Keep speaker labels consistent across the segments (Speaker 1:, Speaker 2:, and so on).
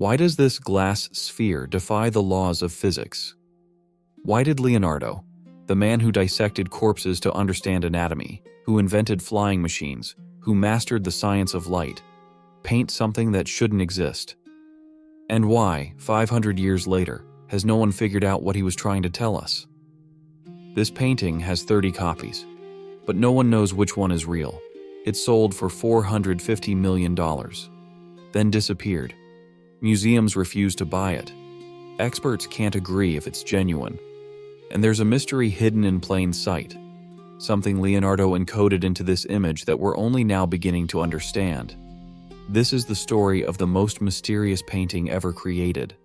Speaker 1: Why does this glass sphere defy the laws of physics? Why did Leonardo, the man who dissected corpses to understand anatomy, who invented flying machines, who mastered the science of light, paint something that shouldn't exist? And why, 500 years later, has no one figured out what he was trying to tell us? This painting has 30 copies, but no one knows which one is real. It sold for $450 million, then disappeared. Museums refuse to buy it. Experts can't agree if it's genuine. And there's a mystery hidden in plain sight, something Leonardo encoded into this image that we're only now beginning to understand. This is the story of the most mysterious painting ever created,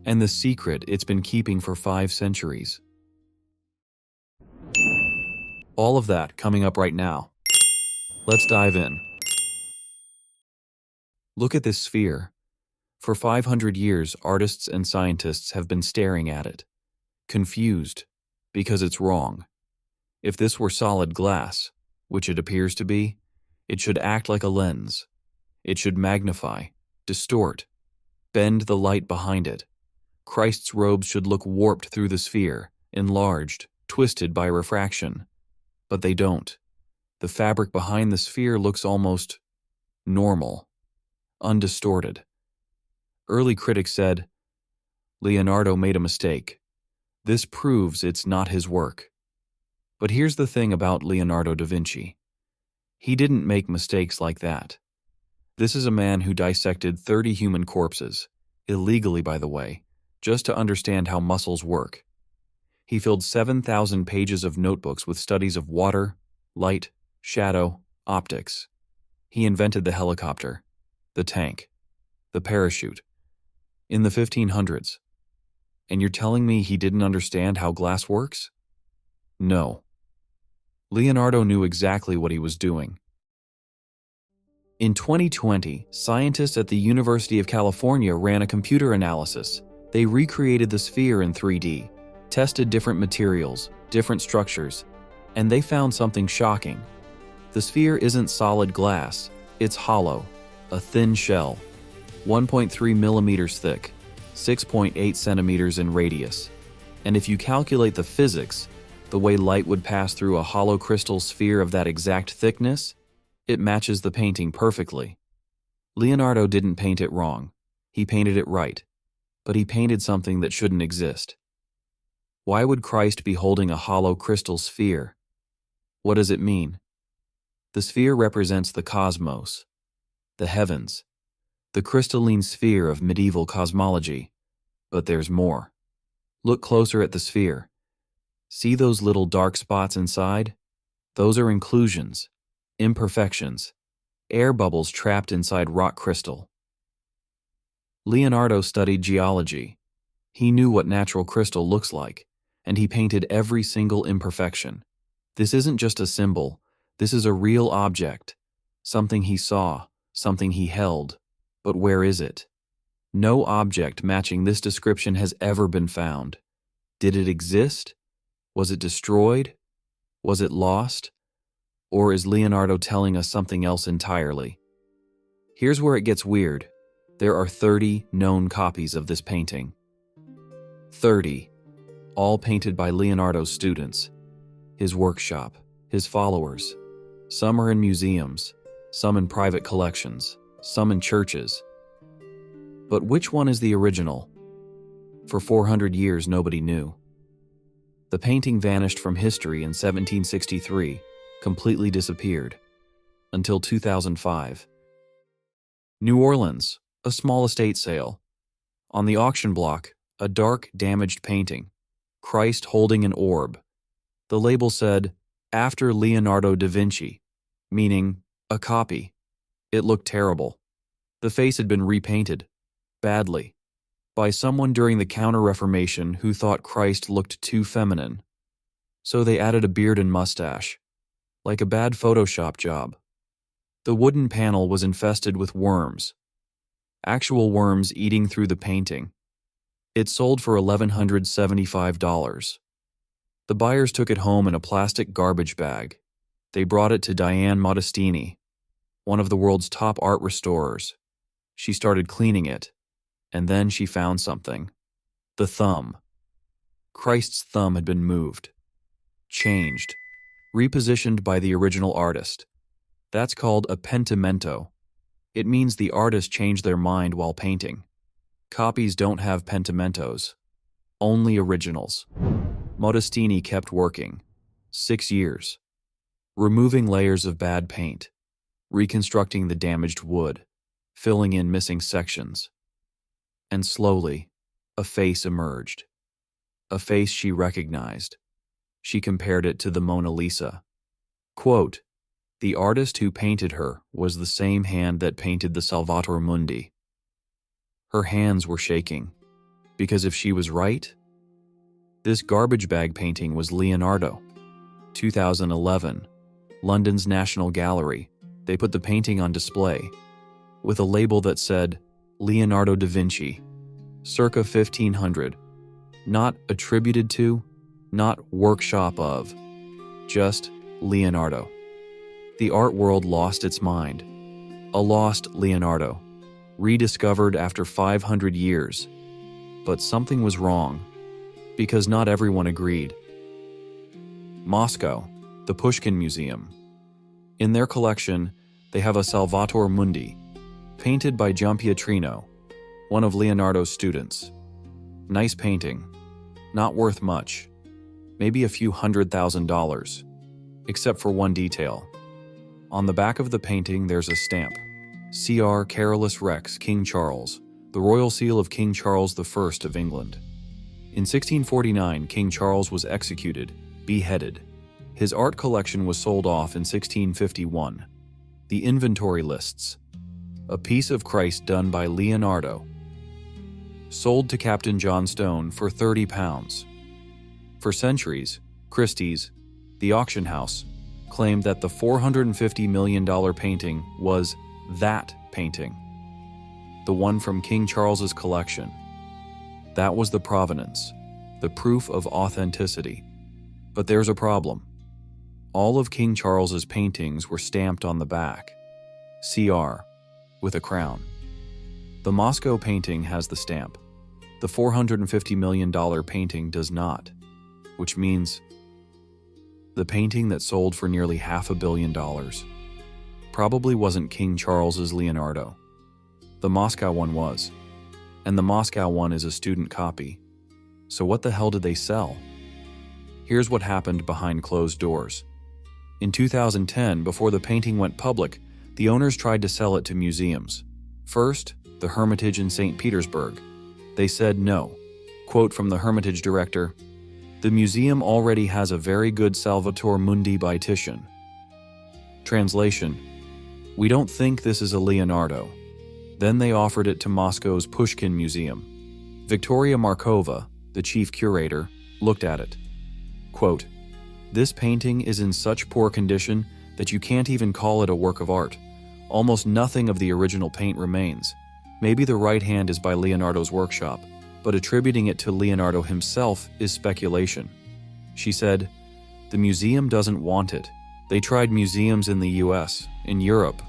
Speaker 1: and the secret it's been keeping for 5 centuries. All of that coming up right now. Let's dive in. Look at this sphere. For 500 years, artists and scientists have been staring at it, confused, because it's wrong. If this were solid glass, which it appears to be, it should act like a lens. It should magnify, distort, bend the light behind it. Christ's robes should look warped through the sphere, enlarged, twisted by refraction. But they don't. The fabric behind the sphere looks almost normal, undistorted. Early critics said, Leonardo made a mistake. This proves it's not his work. But here's the thing about Leonardo da Vinci. He didn't make mistakes like that. This is a man who dissected 30 human corpses, illegally by the way, just to understand how muscles work. He filled 7,000 pages of notebooks with studies of water, light, shadow, optics. He invented the helicopter, the tank, the parachute, in the 1500s. And you're telling me he didn't understand how glass works? No. Leonardo knew exactly what he was doing. In 2020, scientists at the University of California ran a computer analysis. They recreated the sphere in 3D, tested different materials, different structures, and they found something shocking. The sphere isn't solid glass, it's hollow, a thin shell, 1.3 millimeters thick, 6.8 centimeters in radius. And if you calculate the physics, the way light would pass through a hollow crystal sphere of that exact thickness, it matches the painting perfectly. Leonardo didn't paint it wrong. He painted it right. But he painted something that shouldn't exist. Why would Christ be holding a hollow crystal sphere? What does it mean? The sphere represents the cosmos, the heavens, the crystalline sphere of medieval cosmology. But there's more. Look closer at the sphere. See those little dark spots inside? Those are inclusions, imperfections, air bubbles trapped inside rock crystal. Leonardo studied geology. He knew what natural crystal looks like, and he painted every single imperfection. This isn't just a symbol, this is a real object, something he saw, something he held. But where is it? No object matching this description has ever been found. Did it exist? Was it destroyed? Was it lost? Or is Leonardo telling us something else entirely? Here's where it gets weird. There are 30 known copies of this painting. 30, all painted by Leonardo's students, his workshop, his followers. Some are in museums, some in private collections, some in churches. But which one is the original? For 400 years, nobody knew. The painting vanished from history in 1763, completely disappeared, until 2005. New Orleans, a small estate sale. On the auction block, a dark, damaged painting, Christ holding an orb. The label said, "After Leonardo da Vinci," meaning a copy. It looked terrible. The face had been repainted, badly, by someone during the Counter-Reformation who thought Christ looked too feminine. So they added a beard and mustache, like a bad Photoshop job. The wooden panel was infested with worms, actual worms eating through the painting. It sold for $1,175. The buyers took it home in a plastic garbage bag. They brought it to Dianne Modestini, one of the world's top art restorers. She started cleaning it, And then she found something. The thumb. Christ's thumb had been moved, changed, repositioned by the original artist. That's called a pentimento. It means the artist changed their mind while painting. Copies don't have pentimentos, only originals. Modestini kept working. 6 years. Removing layers of bad paint, reconstructing the damaged wood, filling in missing sections. And slowly, a face emerged. A face she recognized. She compared it to the Mona Lisa. Quote, "The artist who painted her was the same hand that painted the Salvator Mundi." Her hands were shaking, because if she was right, this garbage bag painting was Leonardo. 2011, London's National Gallery. They put the painting on display with a label that said Leonardo da Vinci, circa 1500. Not attributed to, not workshop of, just Leonardo. The art world lost its mind. A lost Leonardo, rediscovered after 500 years. But something was wrong, because not everyone agreed. Moscow, the Pushkin Museum. In their collection, they have a Salvator Mundi, painted by Giampietrino, one of Leonardo's students. Nice painting, not worth much, maybe a few $100,000, except for one detail. On the back of the painting there's a stamp, Cr. Carolus Rex, King Charles, the royal seal of King Charles I of England. In 1649, King Charles was executed, beheaded. His art collection was sold off in 1651. The inventory lists: a piece of Christ done by Leonardo, sold to Captain John Stone for £30. For centuries, Christie's, the auction house, claimed that the $450 million painting was that painting, the one from King Charles's collection. That was the provenance, the proof of authenticity. But there's a problem. All of King Charles's paintings were stamped on the back, CR, with a crown. The Moscow painting has the stamp. The $450 million painting does not, which means the painting that sold for nearly $500 million probably wasn't King Charles's Leonardo. The Moscow one was, and the Moscow one is a student copy. So what the hell did they sell? Here's what happened behind closed doors. In 2010, before the painting went public, the owners tried to sell it to museums. First, the Hermitage in St. Petersburg. They said no. Quote from the Hermitage director, "The museum already has a very good Salvator Mundi by Titian." Translation: "We don't think this is a Leonardo." Then they offered it to Moscow's Pushkin Museum. Victoria Markova, the chief curator, looked at it. Quote, "This painting is in such poor condition that you can't even call it a work of art. Almost nothing of the original paint remains. Maybe the right hand is by Leonardo's workshop, but attributing it to Leonardo himself is speculation." She said, "The museum doesn't want it. They tried museums in the US, in Europe.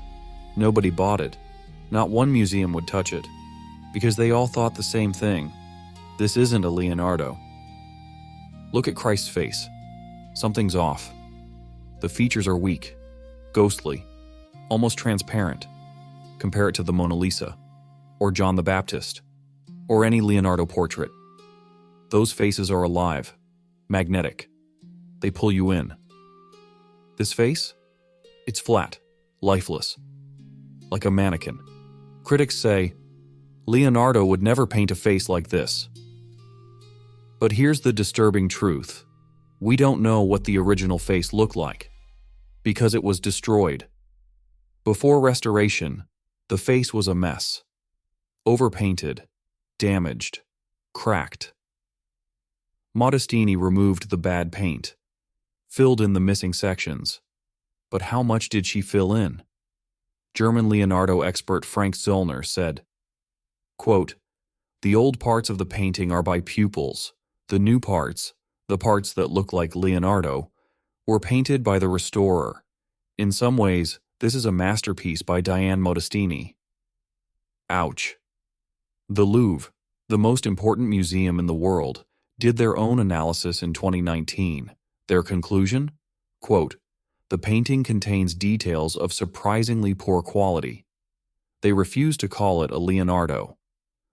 Speaker 1: Nobody bought it. Not one museum would touch it, because they all thought the same thing. This isn't a Leonardo. Look at Christ's face. Something's off. The features are weak, ghostly, almost transparent. Compare it to the Mona Lisa, or John the Baptist, or any Leonardo portrait. Those faces are alive, magnetic. They pull you in. This face? It's flat, lifeless, like a mannequin. Critics say, Leonardo would never paint a face like this. But here's the disturbing truth. We don't know what the original face looked like, because it was destroyed. Before restoration, the face was a mess. Overpainted, damaged, cracked. Modestini removed the bad paint, filled in the missing sections. But how much did she fill in? German Leonardo expert Frank Zollner said, quote, "The old parts of the painting are by pupils. The new parts, the parts that look like Leonardo, were painted by the restorer. In some ways, this is a masterpiece by Dianne Modestini." Ouch. The Louvre, the most important museum in the world, did their own analysis in 2019. Their conclusion? Quote, "The painting contains details of surprisingly poor quality." They refused to call it a Leonardo.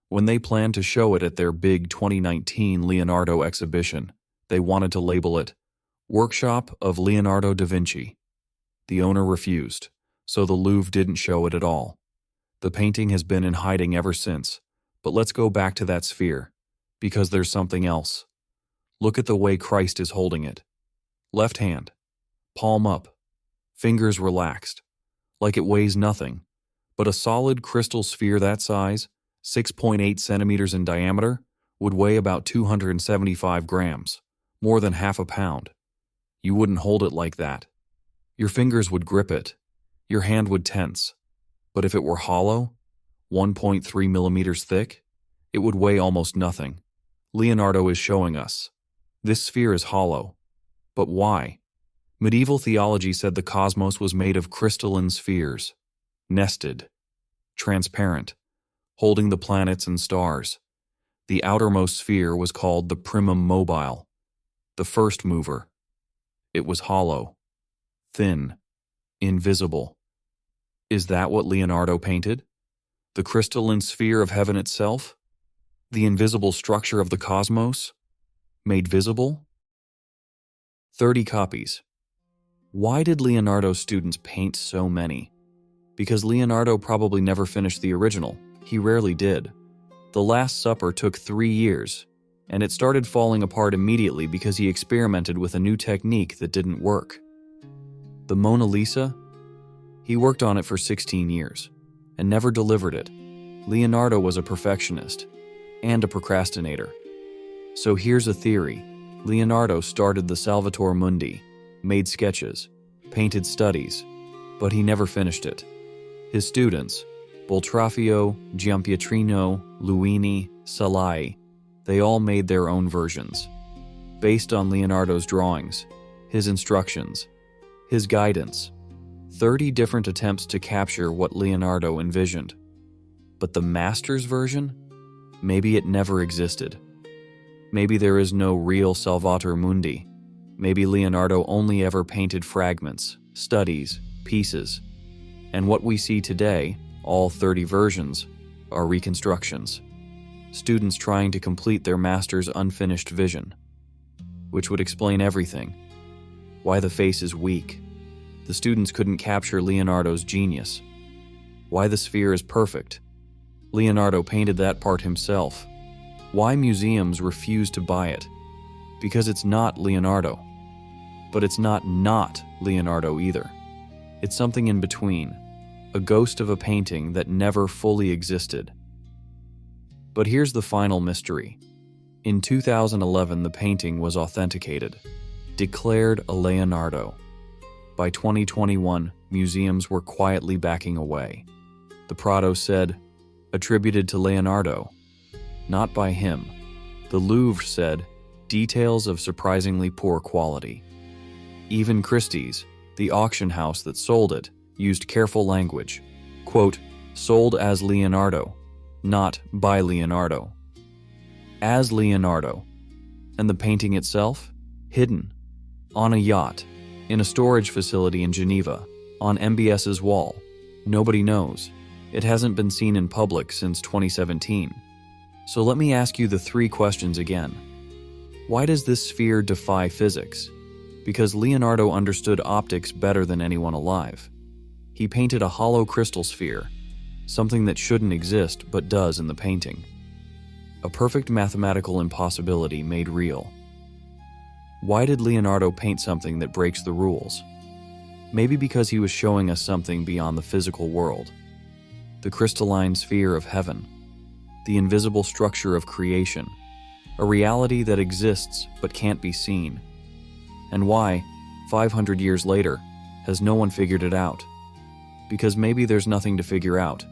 Speaker 1: When they planned to show it at their big 2019 Leonardo exhibition, they wanted to label it Workshop of Leonardo da Vinci. The owner refused, so the Louvre didn't show it at all. The painting has been in hiding ever since, but let's go back to that sphere, because there's something else. Look at the way Christ is holding it. Left hand, palm up, fingers relaxed, like it weighs nothing, but a solid crystal sphere that size, 6.8 centimeters in diameter, would weigh about 275 grams, more than half a pound. You wouldn't hold it like that. Your fingers would grip it. Your hand would tense. But if it were hollow, 1.3 millimeters thick, it would weigh almost nothing. Leonardo is showing us. This sphere is hollow. But why? Medieval theology said the cosmos was made of crystalline spheres, nested, transparent, holding the planets and stars. The outermost sphere was called the primum mobile, the first mover. It was hollow, thin, invisible. Is that what Leonardo painted? The crystalline sphere of heaven itself? The invisible structure of the cosmos? Made visible? 30 copies. Why did Leonardo's students paint so many? Because Leonardo probably never finished the original. He rarely did. The Last Supper took 3 years, and it started falling apart immediately because he experimented with a new technique that didn't work. The Mona Lisa? He worked on it for 16 years, and never delivered it. Leonardo was a perfectionist, and a procrastinator. So here's a theory. Leonardo started the Salvator Mundi, made sketches, painted studies, but he never finished it. His students, Boltraffio, Giampietrino, Luini, Salai, they all made their own versions, based on Leonardo's drawings, his instructions, his guidance. 30 different attempts to capture what Leonardo envisioned. But the master's version? Maybe it never existed. Maybe there is no real Salvator Mundi. Maybe Leonardo only ever painted fragments, studies, pieces. And what we see today, all 30 versions, are reconstructions. Students trying to complete their master's unfinished vision, which would explain everything. Why the face is weak. The students couldn't capture Leonardo's genius. Why the sphere is perfect. Leonardo painted that part himself. Why museums refuse to buy it. Because it's not Leonardo. But it's not Leonardo either. It's something in between, a ghost of a painting that never fully existed. But here's the final mystery. In 2011, the painting was authenticated, declared a Leonardo. By 2021, museums were quietly backing away. The Prado said, attributed to Leonardo, not by him. The Louvre said, details of surprisingly poor quality. Even Christie's, the auction house that sold it, used careful language. Quote, sold as Leonardo, not by Leonardo. As Leonardo. And the painting itself? Hidden. On a yacht. In a storage facility in Geneva. On MBS's wall. Nobody knows. It hasn't been seen in public since 2017. So let me ask you the 3 questions again. Why does this sphere defy physics? Because Leonardo understood optics better than anyone alive. He painted a hollow crystal sphere, something that shouldn't exist but does in the painting. A perfect mathematical impossibility made real. Why did Leonardo paint something that breaks the rules? Maybe because he was showing us something beyond the physical world. The crystalline sphere of heaven. The invisible structure of creation. A reality that exists but can't be seen. And why, 500 years later, has no one figured it out? Because maybe there's nothing to figure out.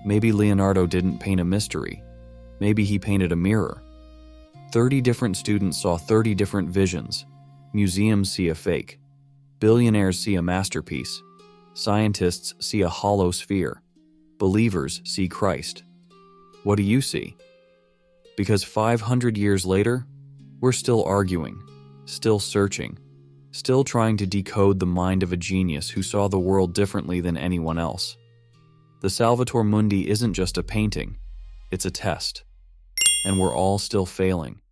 Speaker 1: Maybe Leonardo didn't paint a mystery. Maybe he painted a mirror. 30 different students saw 30 different visions. Museums see a fake. Billionaires see a masterpiece. Scientists see a hollow sphere. Believers see Christ. What do you see? Because 500 years later, we're still arguing, still searching, still trying to decode the mind of a genius who saw the world differently than anyone else. The Salvator Mundi isn't just a painting, it's a test. And we're all still failing.